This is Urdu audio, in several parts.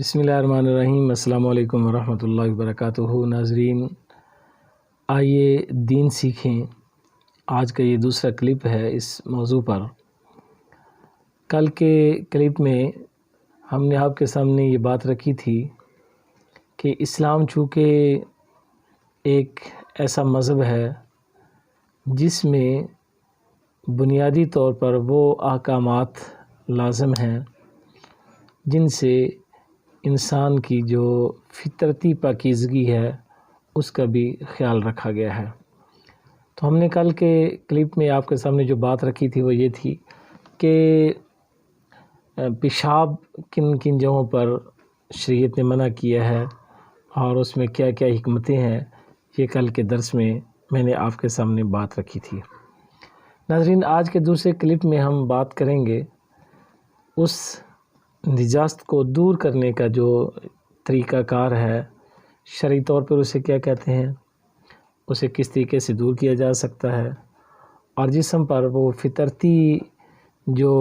بسم اللہ الرحمن الرحیم۔ السلام علیکم ورحمۃ اللہ وبرکاتہ۔ ناظرین، آئیے دین سیکھیں۔ آج کا یہ دوسرا کلپ ہے اس موضوع پر۔ کل کے کلپ میں ہم نے آپ کے سامنے یہ بات رکھی تھی کہ اسلام چونکہ ایک ایسا مذہب ہے جس میں بنیادی طور پر وہ احکامات لازم ہیں جن سے انسان کی جو فطرتی پاکیزگی ہے اس کا بھی خیال رکھا گیا ہے۔ تو ہم نے کل کے کلپ میں آپ کے سامنے جو بات رکھی تھی وہ یہ تھی کہ پیشاب کن کن جگہوں پر شریعت نے منع کیا ہے اور اس میں کیا کیا حکمتیں ہیں، یہ کل کے درس میں نے آپ کے سامنے بات رکھی تھی۔ ناظرین، آج کے دوسرے کلپ میں ہم بات کریں گے اس نجاست کو دور کرنے کا جو طریقہ کار ہے، شرعی طور پر اسے کیا کہتے ہیں، اسے کس طریقے سے دور کیا جا سکتا ہے، اور جسم پر وہ فطرتی جو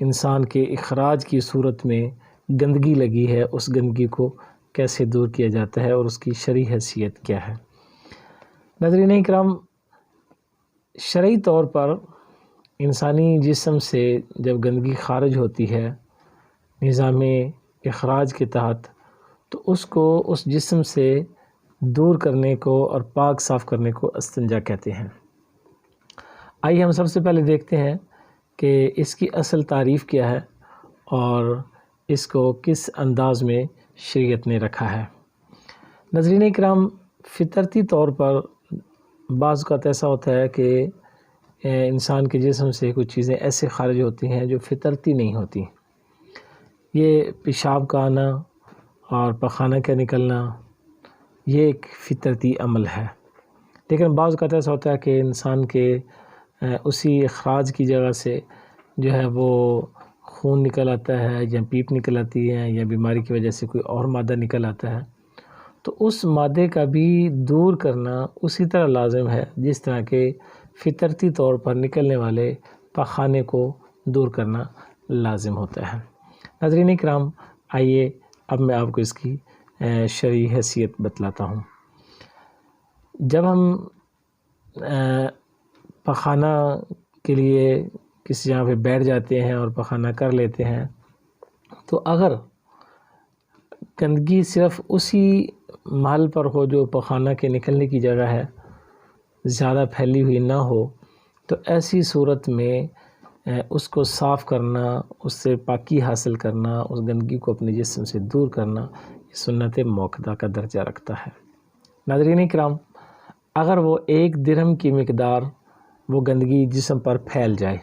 انسان کے اخراج کی صورت میں گندگی لگی ہے اس گندگی کو کیسے دور کیا جاتا ہے اور اس کی شرعی حیثیت کیا ہے۔ ناظرین اکرام، شرعی طور پر انسانی جسم سے جب گندگی خارج ہوتی ہے نظام اخراج کے تحت، تو اس کو اس جسم سے دور کرنے کو اور پاک صاف کرنے کو استنجا کہتے ہیں۔ آئیے ہم سب سے پہلے دیکھتے ہیں کہ اس کی اصل تعریف کیا ہے اور اس کو کس انداز میں شریعت نے رکھا ہے۔ ناظرین اکرام، فطرتی طور پر بعض اوقات ایسا ہوتا ہے کہ انسان کے جسم سے کچھ چیزیں ایسے خارج ہوتی ہیں جو فطرتی نہیں ہوتی۔ یہ پیشاب کا آنا اور پخانہ کا نکلنا یہ ایک فطرتی عمل ہے، لیکن بعض اوقات ایسا ہوتا ہے کہ انسان کے اسی اخراج کی جگہ سے جو ہے وہ خون نکل آتا ہے یا پیپ نکل آتی ہے یا بیماری کی وجہ سے کوئی اور مادہ نکل آتا ہے، تو اس مادے کا بھی دور کرنا اسی طرح لازم ہے جس طرح کہ فطرتی طور پر نکلنے والے پخانے کو دور کرنا لازم ہوتا ہے۔ ناظرین اکرام، آئیے اب میں آپ کو اس کی شرعی حیثیت بتلاتا ہوں۔ جب ہم پخانہ کے لیے کسی جگہ پہ بیٹھ جاتے ہیں اور پخانہ کر لیتے ہیں، تو اگر گندگی صرف اسی محل پر ہو جو پخانہ کے نکلنے کی جگہ ہے، زیادہ پھیلی ہوئی نہ ہو، تو ایسی صورت میں اس کو صاف کرنا، اس سے پاکی حاصل کرنا، اس گندگی کو اپنے جسم سے دور کرنا، یہ سنت موقدہ کا درجہ رکھتا ہے۔ ناظرین اکرام، اگر وہ 1 درہم کی مقدار وہ گندگی جسم پر پھیل جائے،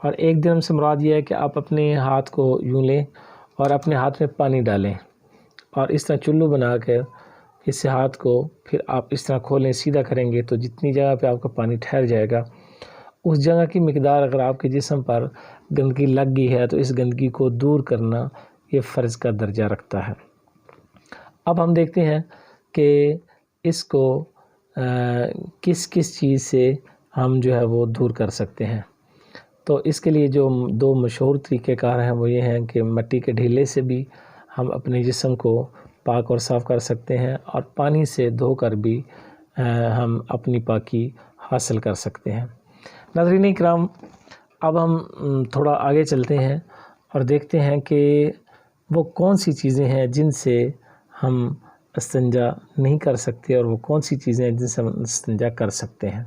اور 1 درہم سے مراد یہ ہے کہ آپ اپنے ہاتھ کو یوں لیں اور اپنے ہاتھ میں پانی ڈالیں اور اس طرح چلو بنا کر اس سے ہاتھ کو پھر آپ اس طرح کھولیں، سیدھا کریں گے تو جتنی جگہ پہ آپ کا پانی ٹھہر جائے گا اس جگہ کی مقدار اگر آپ کے جسم پر گندگی لگ گئی ہے تو اس گندگی کو دور کرنا یہ فرض کا درجہ رکھتا ہے۔ اب ہم دیکھتے ہیں کہ اس کو کس کس چیز سے ہم جو ہے وہ دور کر سکتے ہیں۔ تو اس کے لیے جو 2 مشہور طریقہ کار ہیں وہ یہ ہیں کہ مٹی کے ڈھیلے سے بھی ہم اپنے جسم کو پاک اور صاف کر سکتے ہیں، اور پانی سے دھو کر بھی ہم اپنی پاکی حاصل کر سکتے ہیں۔ ناظرین اکرام، اب ہم تھوڑا آگے چلتے ہیں اور دیکھتے ہیں کہ وہ کون سی چیزیں ہیں جن سے ہم استنجا نہیں کر سکتے اور وہ کون سی چیزیں ہیں جن سے ہم استنجا کر سکتے ہیں۔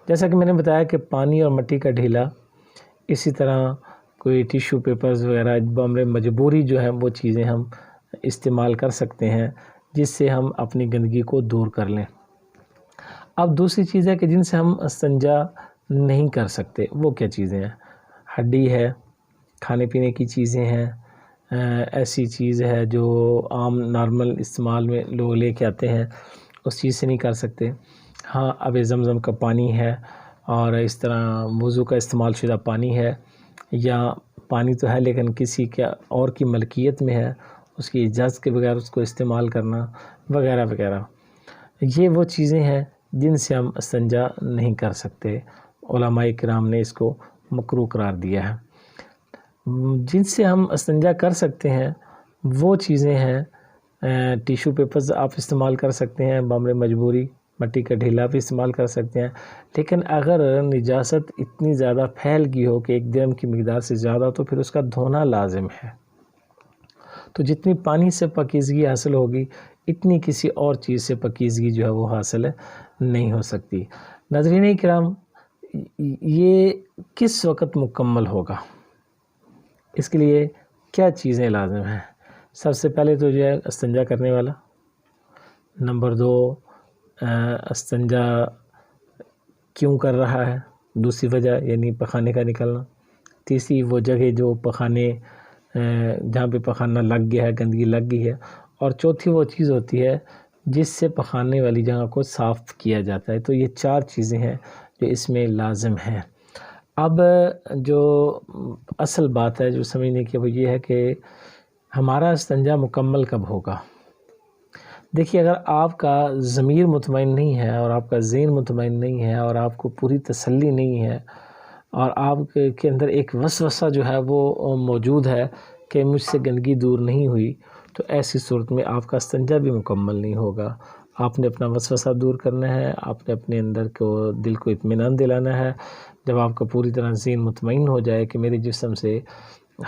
جیسا کہ میں نے بتایا کہ پانی اور مٹی کا ڈھیلا، اسی طرح کوئی ٹیشو پیپرز وغیرہ بامر مجبوری جو ہیں وہ چیزیں ہم استعمال کر سکتے ہیں جس سے ہم اپنی گندگی کو دور کر لیں۔ اب دوسری چیز ہے کہ جن سے ہم استنجا نہیں کر سکتے، وہ کیا چیزیں ہیں؟ ہڈی ہے، کھانے پینے کی چیزیں ہیں، ایسی چیز ہے جو عام نارمل استعمال میں لوگ لے کے آتے ہیں، اس چیز سے نہیں کر سکتے۔ ہاں، آب زمزم کا پانی ہے اور اس طرح وضو کا استعمال شدہ پانی ہے، یا پانی تو ہے لیکن کسی کے اور کی ملکیت میں ہے، اس کی اجازت کے بغیر اس کو استعمال کرنا وغیرہ وغیرہ، یہ وہ چیزیں ہیں جن سے ہم استنجا نہیں کر سکتے۔ علماء کرام نے اس کو مکروہ قرار دیا ہے۔ جن سے ہم استنجا کر سکتے ہیں وہ چیزیں ہیں، ٹیشو پیپرز آپ استعمال کر سکتے ہیں بامر مجبوری، مٹی کا ڈھیلا بھی استعمال کر سکتے ہیں، لیکن اگر نجاست اتنی زیادہ پھیل گئی ہو کہ 1 درہم کی مقدار سے زیادہ، تو پھر اس کا دھونا لازم ہے۔ تو جتنی پانی سے پاکیزگی حاصل ہوگی، اتنی کسی اور چیز سے پاکیزگی جو ہے وہ حاصل نہیں ہو سکتی۔ ناظرین کرام، یہ کس وقت مکمل ہوگا؟ اس کے لیے کیا چیزیں لازم ہیں؟ سب سے پہلے تو جو ہے استنجا کرنے والا، نمبر 2 استنجا کیوں کر رہا ہے، دوسری وجہ یعنی پخانے کا نکلنا، تیسری وہ جگہ جو پخانے جہاں پہ پخانہ لگ گیا ہے، گندگی لگ گئی ہے، اور چوتھی وہ چیز ہوتی ہے جس سے پخانے والی جگہ کو صاف کیا جاتا ہے۔ تو یہ 4 چیزیں ہیں جو اس میں لازم ہیں۔ اب جو اصل بات ہے جو سمجھنے کی وہ یہ ہے کہ ہمارا استنجا مکمل کب ہوگا؟ دیکھیے، اگر آپ کا ضمیر مطمئن نہیں ہے اور آپ کا ذہن مطمئن نہیں ہے اور آپ کو پوری تسلی نہیں ہے اور آپ کے اندر ایک وسوسہ جو ہے وہ موجود ہے کہ مجھ سے گندگی دور نہیں ہوئی، تو ایسی صورت میں آپ کا استنجا بھی مکمل نہیں ہوگا۔ آپ نے اپنا وسوسہ دور کرنا ہے، آپ نے اپنے اندر کو دل کو اطمینان دلانا ہے۔ جب آپ کا پوری طرح ذہن مطمئن ہو جائے کہ میرے جسم سے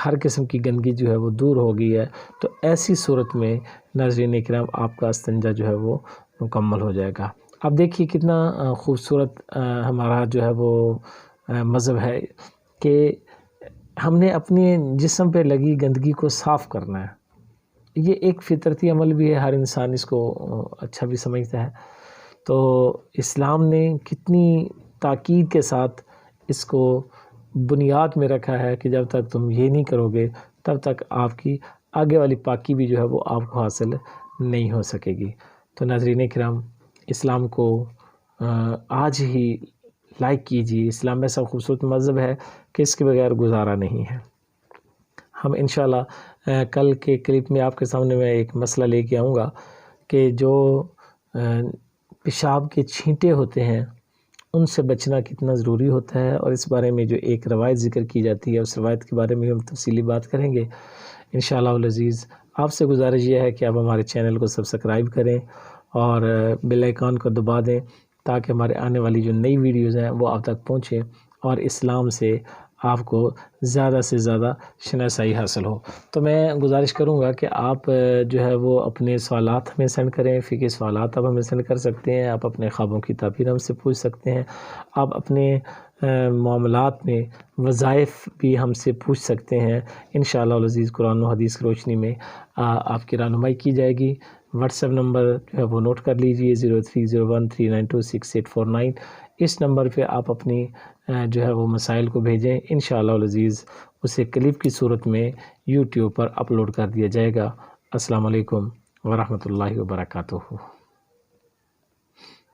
ہر قسم کی گندگی جو ہے وہ دور ہو گئی ہے، تو ایسی صورت میں ناظرین کرام آپ کا استنجا جو ہے وہ مکمل ہو جائے گا۔ اب دیکھیے کتنا خوبصورت ہمارا جو ہے وہ مذہب ہے کہ ہم نے اپنے جسم پہ لگی گندگی کو صاف کرنا ہے۔ یہ ایک فطرتی عمل بھی ہے، ہر انسان اس کو اچھا بھی سمجھتا ہے۔ تو اسلام نے کتنی تاکید کے ساتھ اس کو بنیاد میں رکھا ہے کہ جب تک تم یہ نہیں کرو گے تب تک آپ کی آگے والی پاکی بھی جو ہے وہ آپ کو حاصل نہیں ہو سکے گی۔ تو ناظرین کرام، اسلام کو آج ہی لائک کیجیے۔ اسلام ایسا خوبصورت مذہب ہے کہ اس کے بغیر گزارا نہیں ہے۔ ہم انشاءاللہ کل کے کلپ میں آپ کے سامنے میں ایک مسئلہ لے کے آؤں گا کہ جو پیشاب کے چھینٹے ہوتے ہیں ان سے بچنا کتنا ضروری ہوتا ہے، اور اس بارے میں جو ایک روایت ذکر کی جاتی ہے اس روایت کے بارے میں ہم تفصیلی بات کریں گے انشاءاللہ العزیز۔ آپ سے گزارش یہ ہے کہ آپ ہمارے چینل کو سبسکرائب کریں اور بیل آئیکن کو دبا دیں تاکہ ہمارے آنے والی جو نئی ویڈیوز ہیں وہ آپ تک پہنچیں اور اسلام سے آپ کو زیادہ سے زیادہ شناسائی حاصل ہو۔ تو میں گزارش کروں گا کہ آپ جو ہے وہ اپنے سوالات ہمیں سینڈ کریں، فقہی سوالات آپ ہمیں سینڈ کر سکتے ہیں، آپ اپنے خوابوں کی تعبیر ہم سے پوچھ سکتے ہیں، آپ اپنے معاملات میں وظائف بھی ہم سے پوچھ سکتے ہیں۔ انشاءاللہ العزیز قرآن و حدیث کی روشنی میں آپ کی رہنمائی کی جائے گی۔ واٹس ایپ نمبر جو ہے وہ نوٹ کر لیجئے 030139286849۔ اس نمبر پہ آپ اپنی جو ہے وہ مسائل کو بھیجیں، انشاءاللہ العزیز اسے کلپ کی صورت میں یوٹیوب پر اپلوڈ کر دیا جائے گا۔ السلام علیکم ورحمۃ اللہ وبرکاتہ۔